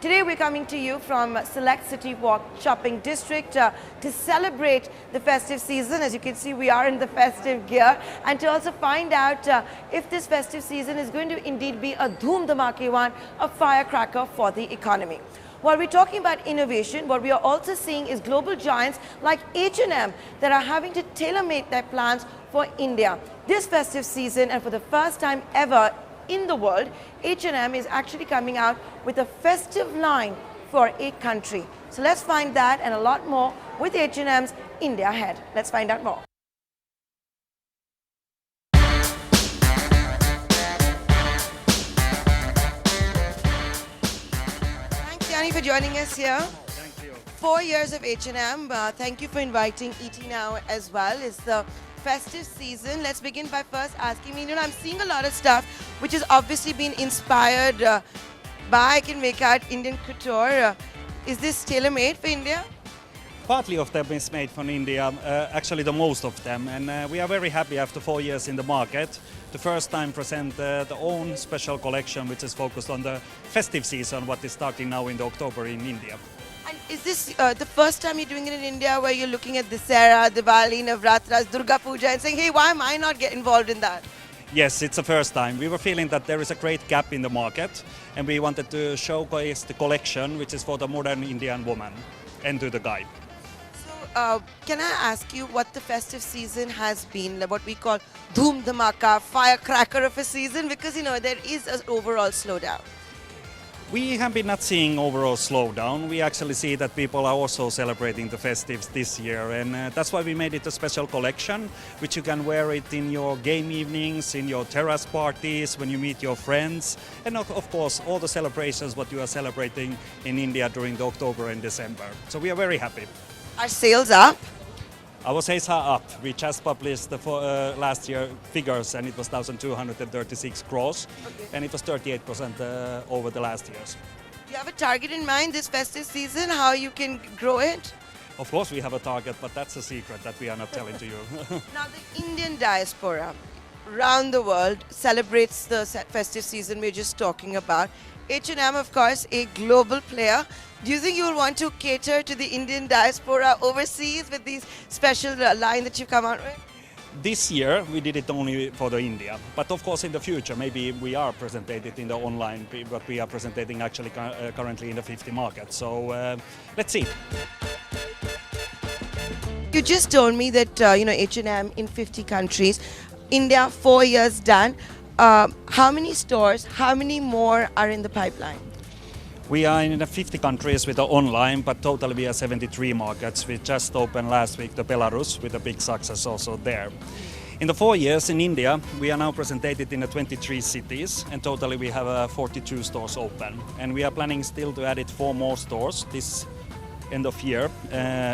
Today we're coming to you from Select City Walk Shopping District to celebrate the festive season. As you can see, we are in the festive gear, and to also find out if this festive season is going to indeed be a dhoom dhamake one, a firecracker for the economy. While we're talking about innovation, what we are also seeing is global giants like H&M that are having to tailor-make their plans for India. This festive season, and for the first time ever in the world, H&M is actually coming out with a festive line for a country. So let's find that and a lot more with H&M's India Head. Let's find out more. Thanks, Yanni, for joining us here. Thank you. 4 years of H&M. Thank you for inviting ET now as well. It's the festive season. Let's begin by first asking me, I'm seeing a lot of stuff which has obviously been inspired by, I can make out, Indian couture. Is this tailor-made for India? Partly of them is made from India, actually the most of them, and we are very happy after 4 years in the market to first time present the own special collection which is focused on the festive season, what is starting now in the October in India. And is this the first time you're doing it in India, where you're looking at Dussehra, Diwali, Navratras, Durga Puja and saying, hey, why am I not get involved in that? Yes, it's the first time. We were feeling that there is a great gap in the market, and we wanted to showcase the collection which is for the modern Indian woman and to the guy. So can I ask you what the festive season has been, what we call dhoom dhamaka, firecracker of a season, because there is an overall slowdown. We have been not seeing overall slowdown. We actually see that people are also celebrating the festives this year, and that's why we made it a special collection, which you can wear it in your game evenings, in your terrace parties, when you meet your friends, and of course all the celebrations what you are celebrating in India during the October and December. So we are very happy. Are sales up? Our sales are up. We just published the last year figures, and it was 1,236 crores, and it was 38% over the last years. Do you have a target in mind this festive season, how you can grow it? Of course we have a target, but that's a secret that we are not telling to you. Now the Indian diaspora around the world celebrates the festive season we're just talking about. H&M, of course, a global player. Do you think you will want to cater to the Indian diaspora overseas with these special line that you've come out with? This year we did it only for the India, but of course in the future maybe we are presented in the online, but we are presenting actually currently in the 50 markets. So let's see. You just told me that H&M in 50 countries, India 4 years done. How many stores, how many more are in the pipeline? We are in 50 countries with the online, but totally we are 73 markets. We just opened last week the Belarus with a big success also there. In the 4 years in India, we are now presented in 23 cities, and totally we have 42 stores open. And we are planning still to add 4 more stores this end of year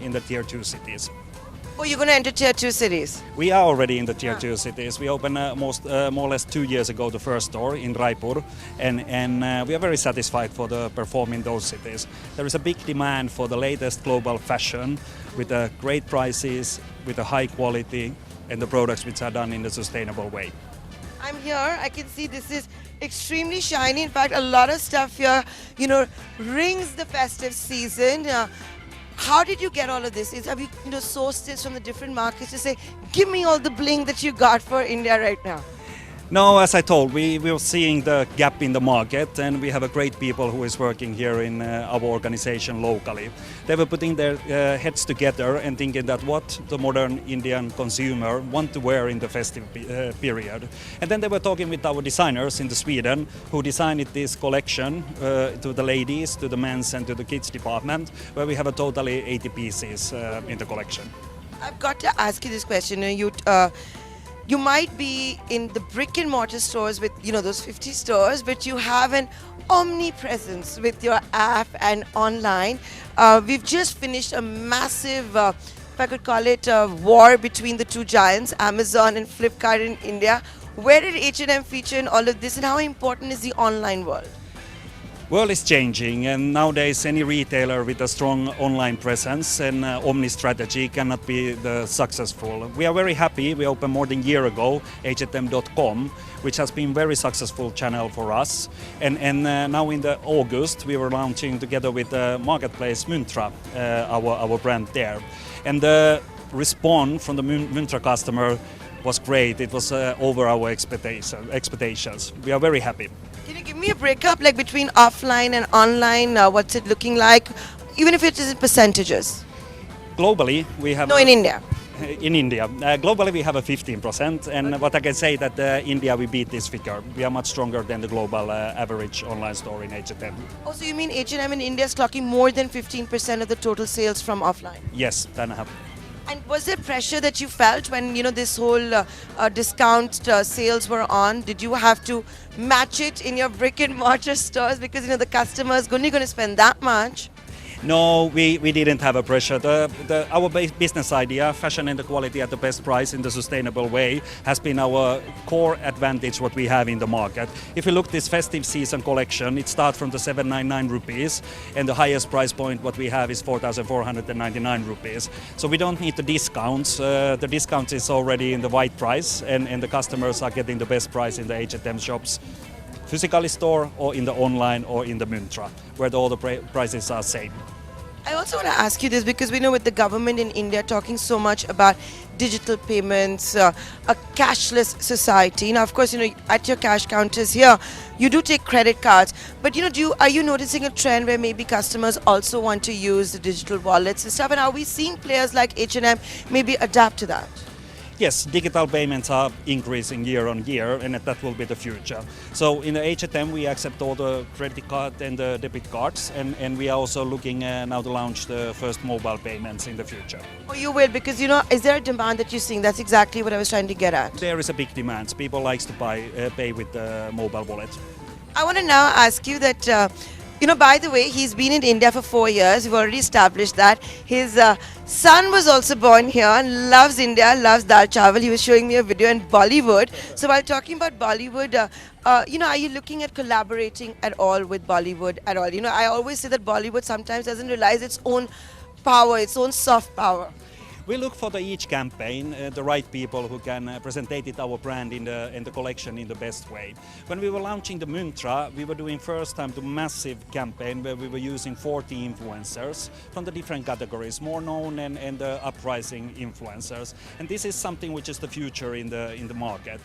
in the tier 2 cities. Oh, you're going to enter tier 2 cities? We are already in the tier 2 cities. We opened more or less 2 years ago the first store in Raipur, and we are very satisfied for the perform in those cities. There is a big demand for the latest global fashion with great prices, with a high quality, and the products which are done in a sustainable way. I'm here. I can see this is extremely shiny. In fact, a lot of stuff here, rings the festive season. How did you get all of this? Have you sourced this from the different markets to say, give me all the bling that you got for India right now? No, as I told, we were seeing the gap in the market, and we have a great people who is working here in our organization locally. They were putting their heads together and thinking that what the modern Indian consumer want to wear in the festive period. And then they were talking with our designers in Sweden who designed this collection to the ladies, to the men's and to the kids department, where we have a totally 80 pieces in the collection. I've got to ask you this question. You might be in the brick and mortar stores with, those 50 stores, but you have an omnipresence with your app and online. We've just finished a massive, if I could call it a war between the two giants, Amazon and Flipkart in India. Where did H&M feature in all of this, and how important is the online world? World is changing, and nowadays any retailer with a strong online presence and omni strategy cannot be successful. We are very happy. We opened more than a year ago H&M.com, which has been very successful channel for us. And now in the August we were launching together with the marketplace Myntra, our brand there. And the response from the Myntra customer was great. It was over our expectations. We are very happy. Can you give me a breakup like between offline and online? What's it looking like? Even if it is in percentages. Globally, we have... No, in India. In India. Globally, we have a 15%, and what I can say that India, we beat this figure. We are much stronger than the global average online store in H&M. Oh, so you mean H&M in India is clocking more than 15% of the total sales from offline? Yes, then I have. And was there pressure that you felt when this whole discount sales were on? Did you have to match it in your brick and mortar stores because the customers only going to spend that much? No, we didn't have a pressure. Our business idea, fashion and the quality at the best price in the sustainable way, has been our core advantage what we have in the market. If you look this festive season collection, it starts from the 799 rupees, and the highest price point what we have is 4,499 rupees. So we don't need the discounts. The discounts is already in the white price, and the customers are getting the best price in the H&M shops, physically store or in the online or in the Myntra, where all the prices are same. I also want to ask you this because we know with the government in India talking so much about digital payments, a cashless society. Now, of course, at your cash counters here, you do take credit cards, but are you noticing a trend where maybe customers also want to use the digital wallets and stuff? And are we seeing players like H&M maybe adapt to that? Yes, digital payments are increasing year on year, and that will be the future. So in the H&M we accept all the credit card and the debit cards, and we are also looking now to launch the first mobile payments in the future. Oh, you will, because is there a demand that you're seeing? That's exactly what I was trying to get at. There is a big demand. People like to pay with the mobile wallet. I want to now ask you that, by the way, he's been in India for 4 years. We've already established that. His son was also born here and loves India, loves dal chawal. He was showing me a video in Bollywood. So while talking about Bollywood, are you looking at collaborating at all with Bollywood at all? I always say that Bollywood sometimes doesn't realize its own power, its own soft power. We look for each campaign, the right people who can present our brand in the collection in the best way. When we were launching the Myntra, we were doing first time the massive campaign where we were using 40 influencers from the different categories, more known and uprising influencers. And this is something which is the future in the market.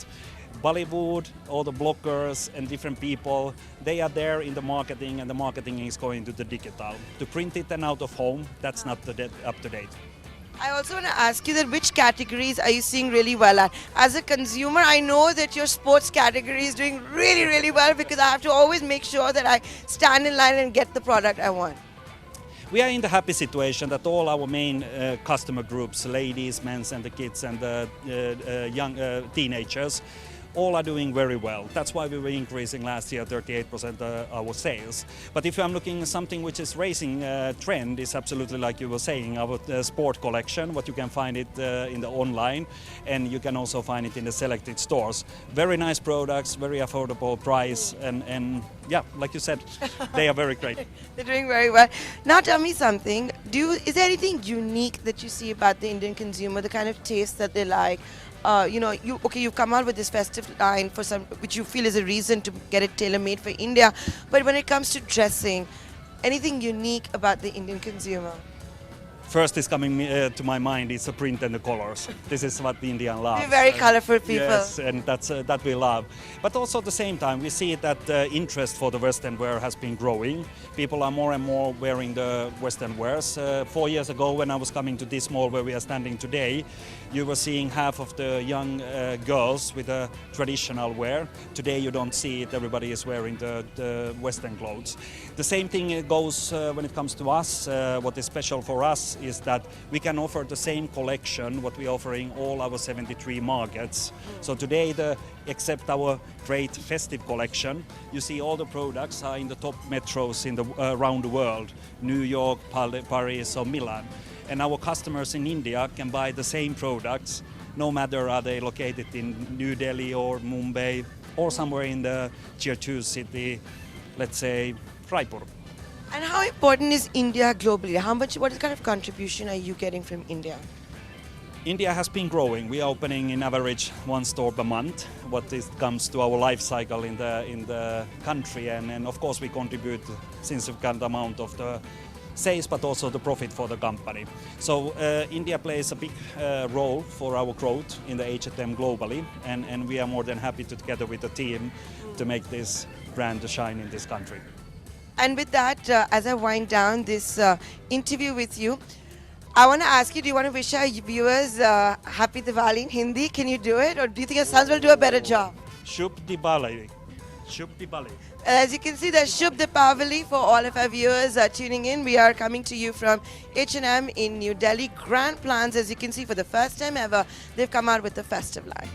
Bollywood, all the bloggers and different people, they are there in the marketing, and the marketing is going to the digital. To print it and out of home, that's not up to date. I also want to ask you that which categories are you seeing really well at? As a consumer, I know that your sports category is doing really, really well because I have to always make sure that I stand in line and get the product I want. We are in the happy situation that all our main customer groups, ladies, men's and the kids and the young teenagers, all are doing very well. That's why we were increasing last year 38% our sales. But if I'm looking at something which is raising trend, is absolutely like you were saying, our sport collection, what you can find it in the online, and you can also find it in the selected stores. Very nice products, very affordable price, and yeah, like you said, they are very great. They're doing very well. Now tell me something, is there anything unique that you see about the Indian consumer, the kind of taste that they like? You've come out with this festive line which you feel is a reason to get it tailor-made for India. But when it comes to dressing, anything unique about the Indian consumer? First is coming to my mind is the print and the colors. This is what the Indian loves. We're very colorful people. Yes, and that we love. But also at the same time, we see that interest for the Western wear has been growing. People are more and more wearing the Western wears. 4 years ago, when I was coming to this mall where we are standing today, you were seeing half of the young girls with a traditional wear. Today you don't see it. Everybody is wearing the Western clothes. The same thing goes when it comes to us. What is special for us is that we can offer the same collection what we're offering all our 73 markets. So today, except our great festive collection, you see all the products are in the top metros around the world, New York, Paris or Milan. And our customers in India can buy the same products, no matter are they located in New Delhi or Mumbai or somewhere in the tier 2 city, let's say Raipur. And how important is India globally? What kind of contribution are you getting from India? India has been growing. We are opening in average one store per month. What it comes to our life cycle in the country, and of course we contribute significant amount of the sales, but also the profit for the company. So India plays a big role for our growth in the H&M globally, and we are more than happy to, together with the team, to make this brand to shine in this country. And with that, as I wind down this interview with you, I want to ask you, do you want to wish our viewers Happy Diwali in Hindi? Can you do it? Or do you think your sons will do a better job? Shubh Diwali. Shubh Diwali. As you can see, there's Shubh Deepavali for all of our viewers tuning in. We are coming to you from H&M in New Delhi. Grand plans, as you can see, for the first time ever, they've come out with the festive line.